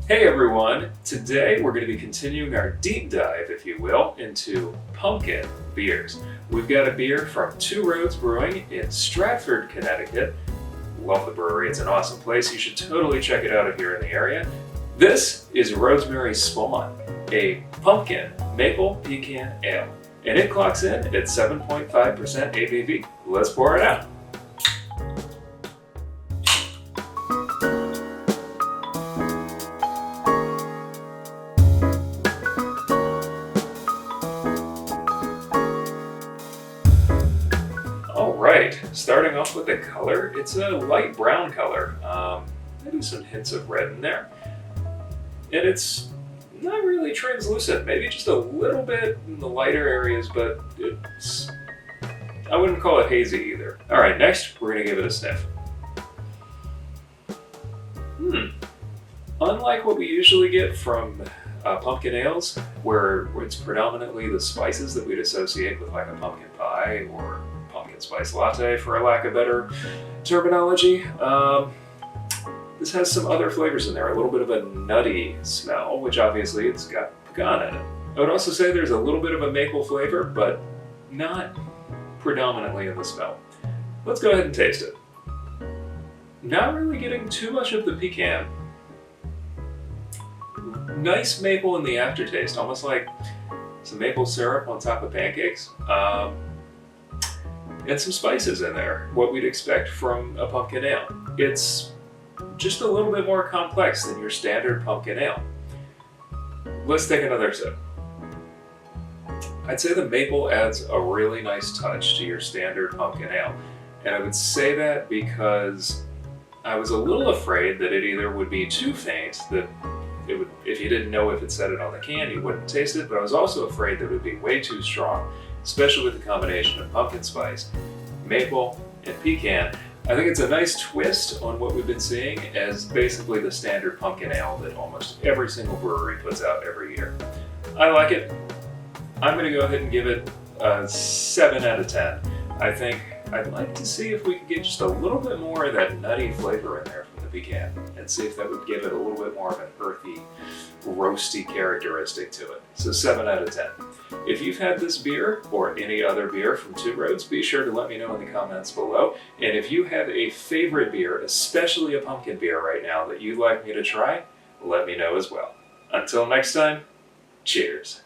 Hey everyone! Today we're going to be continuing our deep dive, if you will, into pumpkin beers. We've got a beer from Two Roads Brewing in Stratford, Connecticut. Love the brewery, it's an awesome place. You should totally check it out if you're in the area. This is Roadsmary Spawn, a pumpkin maple pecan ale. And it clocks in at 7.5% ABV. Let's pour it out. Alright, starting off with the color, it's a light brown color, maybe some hints of red in there, and it's not really translucent, maybe just a little bit in the lighter areas, but I wouldn't call it hazy either. Alright, next we're going to give it a sniff. Unlike what we usually get from pumpkin ales, where it's predominantly the spices that we'd associate with like a pumpkin pie or pumpkin spice latte, for a lack of better terminology. This has some other flavors in there, a little bit of a nutty smell, which obviously it's got pecan in it. I would also say there's a little bit of a maple flavor, but not predominantly in the smell. Let's go ahead and taste it. Not really getting too much of the pecan. Nice maple in the aftertaste, almost like some maple syrup on top of pancakes. And some spices in there, what we'd expect from a pumpkin ale. It's just a little bit more complex than your standard pumpkin ale. Let's take another sip. I'd say the maple adds a really nice touch to your standard pumpkin ale. And I would say that because I was a little afraid that it either would be too faint, that it would, if you didn't know if it said it on the can, you wouldn't taste it, but I was also afraid that it would be way too strong, especially with the combination of pumpkin spice, maple, and pecan. I think it's a nice twist on what we've been seeing as basically the standard pumpkin ale that almost every single brewery puts out every year. I like it. I'm going to go ahead and give it a 7 out of 10. I think I'd like to see if we could get just a little bit more of that nutty flavor in there from the pecan and see if that would give it a little bit more of an earthy, roasty characteristic to it. So 7 out of 10. If you've had this beer or any other beer from Two Roads, be sure to let me know in the comments below. And if you have a favorite beer, especially a pumpkin beer right now that you'd like me to try, let me know as well. Until next time, cheers.